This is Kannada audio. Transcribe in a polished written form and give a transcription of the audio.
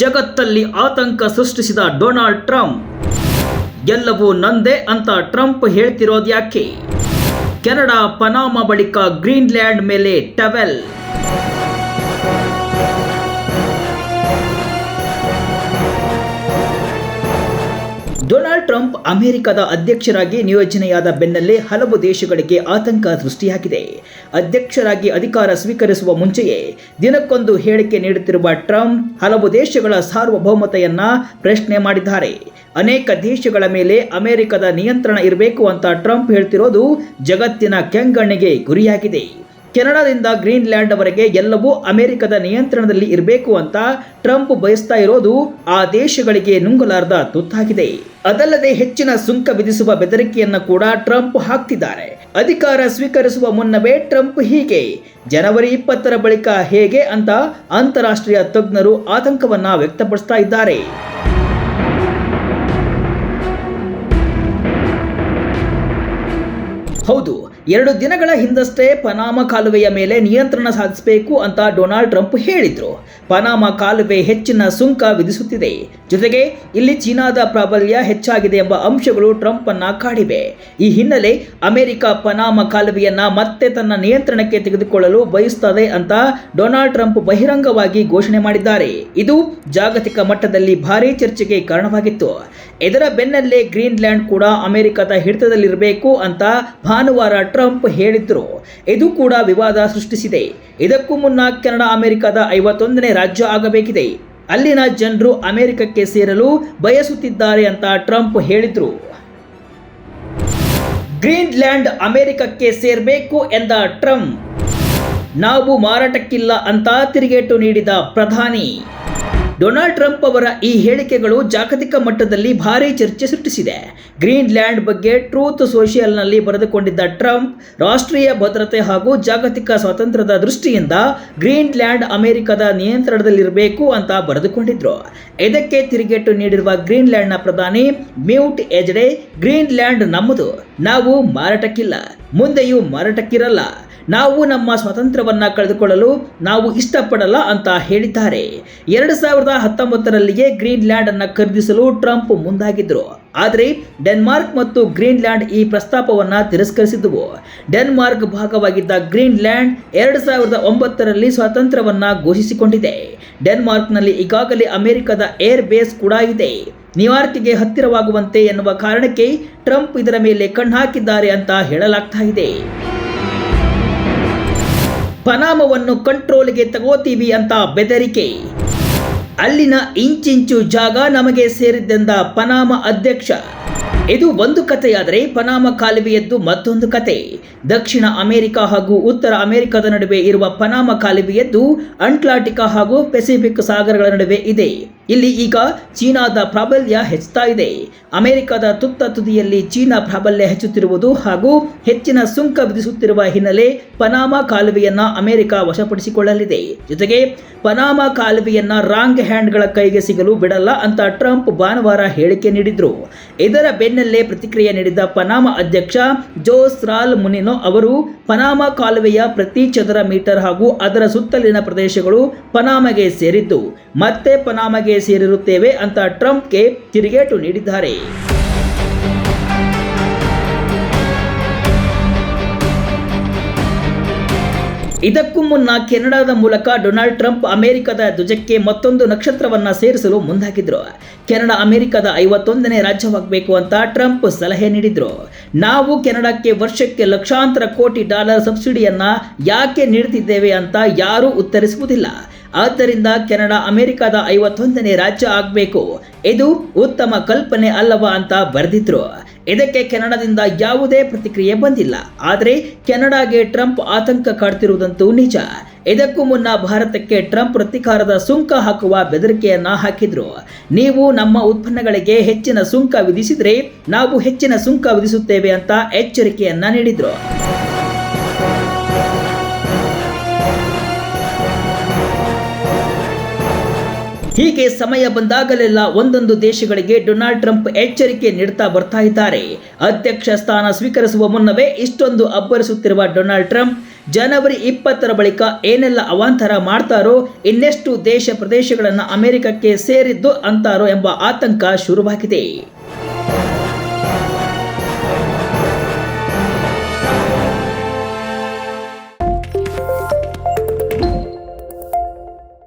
ಜಗತ್ತಲ್ಲಿ ಆತಂಕ ಸೃಷ್ಟಿಸಿದ ಡೊನಾಲ್ಡ್ ಟ್ರಂಪ್. ಎಲ್ಲವೂ ನಂದೇ ಅಂತ ಟ್ರಂಪ್ ಹೇಳ್ತಿರೋದ್ಯಾಕೆ? ಕೆನಡಾ ಪನಾಮ ಬಳಿಕ ಗ್ರೀನ್ಲ್ಯಾಂಡ್ ಮೇಲೆ ಟವೆಲ್. ಡೊನಾಲ್ಡ್ ಟ್ರಂಪ್ ಅಮೆರಿಕದ ಅಧ್ಯಕ್ಷರಾಗಿ ನಿಯೋಜನೆಯಾದ ಬೆನ್ನಲ್ಲೇ ಹಲವು ದೇಶಗಳಿಗೆ ಆತಂಕ ಸೃಷ್ಟಿಯಾಗಿದೆ. ಅಧ್ಯಕ್ಷರಾಗಿ ಅಧಿಕಾರ ಸ್ವೀಕರಿಸುವ ಮುಂಚೆಯೇ ದಿನಕ್ಕೊಂದು ಹೇಳಿಕೆ ನೀಡುತ್ತಿರುವ ಟ್ರಂಪ್ ಹಲವು ದೇಶಗಳ ಸಾರ್ವಭೌಮತೆಯನ್ನ ಪ್ರಶ್ನೆ ಮಾಡಿದ್ದಾರೆ. ಅನೇಕ ದೇಶಗಳ ಮೇಲೆ ಅಮೆರಿಕದ ನಿಯಂತ್ರಣ ಇರಬೇಕು ಅಂತ ಟ್ರಂಪ್ ಹೇಳ್ತಿರೋದು ಜಗತ್ತಿನ ಕೆಂಗಣ್ಣಿಗೆ ಗುರಿಯಾಗಿದೆ. ಕೆನಡಾದಿಂದ ಗ್ರೀನ್ಲ್ಯಾಂಡ್ ವರೆಗೆ ಎಲ್ಲವೂ ಅಮೆರಿಕದ ನಿಯಂತ್ರಣದಲ್ಲಿ ಇರಬೇಕು ಅಂತ ಟ್ರಂಪ್ ಬಯಸ್ತಾ ಇರೋದು ಆ ದೇಶಗಳಿಗೆ ನುಂಗಲಾರದ ತುತ್ತಾಗಿದೆ. ಅದಲ್ಲದೆ ಹೆಚ್ಚಿನ ಸುಂಕ ವಿಧಿಸುವ ಬೆದರಿಕೆಯನ್ನ ಕೂಡ ಟ್ರಂಪ್ ಹಾಕ್ತಿದ್ದಾರೆ. ಅಧಿಕಾರ ಸ್ವೀಕರಿಸುವ ಮುನ್ನವೇ ಟ್ರಂಪ್ ಹೀಗೆ, ಜನವರಿ 20ರ ಬಳಿಕ ಹೇಗೆ ಅಂತ ಅಂತಾರಾಷ್ಟ್ರೀಯ ತಜ್ಞರು ಆತಂಕವನ್ನ ವ್ಯಕ್ತಪಡಿಸ್ತಾ ಇದ್ದಾರೆ. ಹೌದು, 2 ದಿನಗಳ ಹಿಂದಷ್ಟೇ ಪನಾಮ ಕಾಲುವೆಯ ಮೇಲೆ ನಿಯಂತ್ರಣ ಸಾಧಿಸಬೇಕು ಅಂತ ಡೊನಾಲ್ಡ್ ಟ್ರಂಪ್ ಹೇಳಿದ್ರು. ಪನಾಮ ಕಾಲುವೆ ಹೆಚ್ಚಿನ ಸುಂಕ ವಿಧಿಸುತ್ತಿದೆ, ಜೊತೆಗೆ ಇಲ್ಲಿ ಚೀನಾದ ಪ್ರಾಬಲ್ಯ ಹೆಚ್ಚಾಗಿದೆ ಎಂಬ ಅಂಶಗಳು ಟ್ರಂಪ್ ಅನ್ನ ಕಾಡಿವೆ. ಈ ಹಿನ್ನೆಲೆ ಅಮೆರಿಕ ಪನಾಮ ಕಾಲುವೆಯನ್ನ ಮತ್ತೆ ತನ್ನ ನಿಯಂತ್ರಣಕ್ಕೆ ತೆಗೆದುಕೊಳ್ಳಲು ಬಯಸುತ್ತದೆ ಅಂತ ಡೊನಾಲ್ಡ್ ಟ್ರಂಪ್ ಬಹಿರಂಗವಾಗಿ ಘೋಷಣೆ ಮಾಡಿದ್ದಾರೆ. ಇದು ಜಾಗತಿಕ ಮಟ್ಟದಲ್ಲಿ ಭಾರೀ ಚರ್ಚೆಗೆ ಕಾರಣವಾಗಿತ್ತು. ಇದರ ಬೆನ್ನಲ್ಲೇ ಗ್ರೀನ್ಲ್ಯಾಂಡ್ ಕೂಡ ಅಮೆರಿಕದ ಹಿಡಿತದಲ್ಲಿರಬೇಕು ಅಂತ ಭಾನುವಾರ ಟ್ರಂಪ್ ಹೇಳಿದ್ರು. ಇದು ಕೂಡ ವಿವಾದ ಸೃಷ್ಟಿಸಿದೆ. ಇದಕ್ಕೂ ಮುನ್ನ ಕೆನಡಾ ಅಮೆರಿಕದ 51ನೇ ರಾಜ್ಯ ಆಗಬೇಕಿದೆ. ಅಲ್ಲಿನ ಜನರು ಅಮೆರಿಕಕ್ಕೆ ಸೇರಲು ಬಯಸುತ್ತಿದ್ದಾರೆ ಅಂತ ಟ್ರಂಪ್ ಹೇಳಿದ್ರು. ಗ್ರೀನ್ಲ್ಯಾಂಡ್ ಅಮೆರಿಕಕ್ಕೆ ಸೇರಬೇಕು ಎಂದ ಟ್ರಂಪ್, ನಾವು ಮಾರಾಟಕ್ಕಿಲ್ಲ ಅಂತ ತಿರುಗೇಟು ನೀಡಿದ ಪ್ರಧಾನಿ. ಡೊನಾಲ್ಡ್ ಟ್ರಂಪ್ ಅವರ ಈ ಹೇಳಿಕೆಗಳು ಜಾಗತಿಕ ಮಟ್ಟದಲ್ಲಿ ಭಾರೀ ಚರ್ಚೆ ಸೃಷ್ಟಿಸಿದೆ. ಗ್ರೀನ್ಲ್ಯಾಂಡ್ ಬಗ್ಗೆ ಟ್ರೂತ್ ಸೋಷಿಯಲ್ನಲ್ಲಿ ಬರೆದುಕೊಂಡಿದ್ದ ಟ್ರಂಪ್, ರಾಷ್ಟ್ರೀಯ ಭದ್ರತೆ ಹಾಗೂ ಜಾಗತಿಕ ಸ್ವಾತಂತ್ರ್ಯದ ದೃಷ್ಟಿಯಿಂದ ಗ್ರೀನ್ಲ್ಯಾಂಡ್ ಅಮೆರಿಕದ ನಿಯಂತ್ರಣದಲ್ಲಿರಬೇಕು ಅಂತ ಬರೆದುಕೊಂಡಿದ್ರು. ಇದಕ್ಕೆ ತಿರುಗೇಟು ನೀಡಿರುವ ಗ್ರೀನ್ಲ್ಯಾಂಡ್ನ ಪ್ರಧಾನಿ ಮ್ಯೂಟ್ ಎಜ್ಡೆ, ಗ್ರೀನ್ಲ್ಯಾಂಡ್ ನಮ್ಮದು, ನಾವು ಮಾರಾಟಕ್ಕಿಲ್ಲ, ಮುಂದೆಯೂ ಮಾರಾಟಕ್ಕಿರಲ್ಲ, ನಾವು ನಮ್ಮ ಸ್ವಾತಂತ್ರ್ಯವನ್ನ ಕಳೆದುಕೊಳ್ಳಲು ನಾವು ಇಷ್ಟಪಡಲ್ಲ ಅಂತ ಹೇಳಿದ್ದಾರೆ. 2019ರಲ್ಲಿಯೇ ಗ್ರೀನ್ಲ್ಯಾಂಡ್ ಅನ್ನು ಖರೀದಿಸಲು ಟ್ರಂಪ್ ಮುಂದಾಗಿದ್ರು. ಆದರೆ ಡೆನ್ಮಾರ್ಕ್ ಮತ್ತು ಗ್ರೀನ್ಲ್ಯಾಂಡ್ ಈ ಪ್ರಸ್ತಾಪವನ್ನ ತಿರಸ್ಕರಿಸಿದ್ದವು. ಡೆನ್ಮಾರ್ಕ್ ಭಾಗವಾಗಿದ್ದ ಗ್ರೀನ್ಲ್ಯಾಂಡ್ 2009ರಲ್ಲಿ ಸ್ವಾತಂತ್ರ್ಯವನ್ನ ಘೋಷಿಸಿಕೊಂಡಿದೆ. ಡೆನ್ಮಾರ್ಕ್ನಲ್ಲಿ ಈಗಾಗಲೇ ಅಮೆರಿಕದ ಏರ್ ಬೇಸ್ ಕೂಡ ಇದೆ. ನ್ಯೂಯಾರ್ಕ್ಗೆ ಹತ್ತಿರವಾಗುವಂತೆ ಎನ್ನುವ ಕಾರಣಕ್ಕೆ ಟ್ರಂಪ್ ಇದರ ಮೇಲೆ ಕಣ್ಣಾಕಿದ್ದಾರೆ ಅಂತ ಹೇಳಲಾಗ್ತಾ ಇದೆ. ಪನಾಮವನ್ನು ಕಂಟ್ರೋಲ್ಗೆ ತಗೋತೀವಿ ಅಂತ ಬೆದರಿಕೆ. ಅಲ್ಲಿನ ಇಂಚಿಂಚು ಜಾಗ ನಮಗೆ ಸೇರಿದ್ದೆಂದ ಪನಾಮ ಅಧ್ಯಕ್ಷ. ಇದು ಒಂದು ಕಥೆಯಾದರೆ ಪನಾಮ ಕಾಲುವೆಯದ್ದು ಮತ್ತೊಂದು ಕತೆ. ದಕ್ಷಿಣ ಅಮೆರಿಕ ಹಾಗೂ ಉತ್ತರ ಅಮೆರಿಕದ ನಡುವೆ ಇರುವ ಪನಾಮ ಕಾಲುವೆಯದ್ದು ಅಟ್ಲಾಂಟಿಕ್ ಹಾಗೂ ಪೆಸಿಫಿಕ್ ಸಾಗರಗಳ ನಡುವೆ ಇದೆ. ಇಲ್ಲಿ ಈಗ ಚೀನಾದ ಪ್ರಾಬಲ್ಯ ಹೆಚ್ಚುತ್ತಾ ಇದೆ. ಅಮೆರಿಕದ ತುತ್ತ ತುದಿಯಲ್ಲಿ ಚೀನಾ ಪ್ರಾಬಲ್ಯ ಹೆಚ್ಚುತ್ತಿರುವುದು ಹಾಗೂ ಹೆಚ್ಚಿನ ಸುಂಕ ವಿಧಿಸುತ್ತಿರುವ ಹಿನ್ನೆಲೆ ಪನಾಮ ಕಾಲುವೆಯನ್ನ ಅಮೆರಿಕ ವಶಪಡಿಸಿಕೊಳ್ಳಲಿದೆ. ಜೊತೆಗೆ ಪನಾಮ ಕಾಲುವೆಯನ್ನ ರಾಂಗ್ ಹ್ಯಾಂಡ್ಗಳ ಕೈಗೆ ಸಿಗಲು ಬಿಡಲ್ಲ ಅಂತ ಟ್ರಂಪ್ ಭಾನುವಾರ ಹೇಳಿಕೆ ನೀಡಿದ್ರು. ಇದರ ಬೆನ್ನಲ್ಲೇ ಪ್ರತಿಕ್ರಿಯೆ ನೀಡಿದ ಪನಾಮ ಅಧ್ಯಕ್ಷ ಜೋಸ್ ರಾಲ್ ಮುನಿನೋ ಅವರು, ಪನಾಮ ಕಾಲುವೆಯ ಪ್ರತಿ ಚದರ ಮೀಟರ್ ಹಾಗೂ ಅದರ ಸುತ್ತಲಿನ ಪ್ರದೇಶಗಳು ಪನಾಮಗೆ ಸೇರಿದ್ದು, ಮತ್ತೆ ಪನಾಮಗೆ ಸೇರಿರುತ್ತೇವೆ ಅಂತ ಟ್ರಂಪ್ಗೆ ತಿರುಗೇಟು ನೀಡಿದ್ದಾರೆ. ಇದಕ್ಕೂ ಮುನ್ನ ಕೆನಡಾದ ಮೂಲಕ ಡೊನಾಲ್ಡ್ ಟ್ರಂಪ್ ಅಮೆರಿಕದ ಧ್ವಜಕ್ಕೆ ಮತ್ತೊಂದು ನಕ್ಷತ್ರವನ್ನ ಸೇರಿಸಲು ಮುಂದಾಗಿದ್ರು. ಕೆನಡಾ ಅಮೆರಿಕದ 51ನೇ ರಾಜ್ಯವಾಗಬೇಕು ಅಂತ ಟ್ರಂಪ್ ಸಲಹೆ ನೀಡಿದ್ರು. ನಾವು ಕೆನಡಾಕ್ಕೆ ವರ್ಷಕ್ಕೆ ಲಕ್ಷಾಂತರ ಕೋಟಿ ಡಾಲರ್ ಸಬ್ಸಿಡಿಯನ್ನ ಯಾಕೆ ನೀಡುತ್ತಿದ್ದೇವೆ ಅಂತ ಯಾರೂ ಉತ್ತರಿಸುವುದಿಲ್ಲ. ಆದ್ದರಿಂದ ಕೆನಡಾ ಅಮೆರಿಕದ 51ನೇ ರಾಜ್ಯ ಆಗಬೇಕು, ಇದು ಉತ್ತಮ ಕಲ್ಪನೆ ಅಲ್ಲವಾ ಅಂತ ಬರೆದಿದ್ರು. ಇದಕ್ಕೆ ಕೆನಡಾದಿಂದ ಯಾವುದೇ ಪ್ರತಿಕ್ರಿಯೆ ಬಂದಿಲ್ಲ. ಆದರೆ ಕೆನಡಾಗೆ ಟ್ರಂಪ್ ಆತಂಕ ಕಾಡ್ತಿರುವುದಂತೂ ನಿಜ. ಇದಕ್ಕೂ ಮುನ್ನ ಭಾರತಕ್ಕೆ ಟ್ರಂಪ್ ಪ್ರತೀಕಾರದ ಸುಂಕ ಹಾಕುವ ಬೆದರಿಕೆಯನ್ನ ಹಾಕಿದ್ರು. ನೀವು ನಮ್ಮ ಉತ್ಪನ್ನಗಳಿಗೆ ಹೆಚ್ಚಿನ ಸುಂಕ ವಿಧಿಸಿದ್ರೆ ನಾವು ಹೆಚ್ಚಿನ ಸುಂಕ ವಿಧಿಸುತ್ತೇವೆ ಅಂತ ಎಚ್ಚರಿಕೆಯನ್ನ ನೀಡಿದ್ರು. ಹೀಗೆ ಸಮಯ ಬಂದಾಗಲೆಲ್ಲ ಒಂದೊಂದು ದೇಶಗಳಿಗೆ ಡೊನಾಲ್ಡ್ ಟ್ರಂಪ್ ಎಚ್ಚರಿಕೆ ನೀಡುತ್ತಾ ಬರ್ತಾ ಇದ್ದಾರೆ. ಅಧ್ಯಕ್ಷ ಸ್ಥಾನ ಸ್ವೀಕರಿಸುವ ಮುನ್ನವೇ ಇಷ್ಟೊಂದು ಅಬ್ಬರಿಸುತ್ತಿರುವ ಡೊನಾಲ್ಡ್ ಟ್ರಂಪ್ ಜನವರಿ 20ರ ಬಳಿಕ ಏನೆಲ್ಲ ಅವಾಂತರ ಮಾಡ್ತಾರೋ, ಇನ್ನೆಷ್ಟು ದೇಶ ಪ್ರದೇಶಗಳನ್ನು ಅಮೆರಿಕಕ್ಕೆ ಸೇರಿದ್ದು ಅಂತಾರೋ ಎಂಬ ಆತಂಕ ಶುರುವಾಗಿದೆ.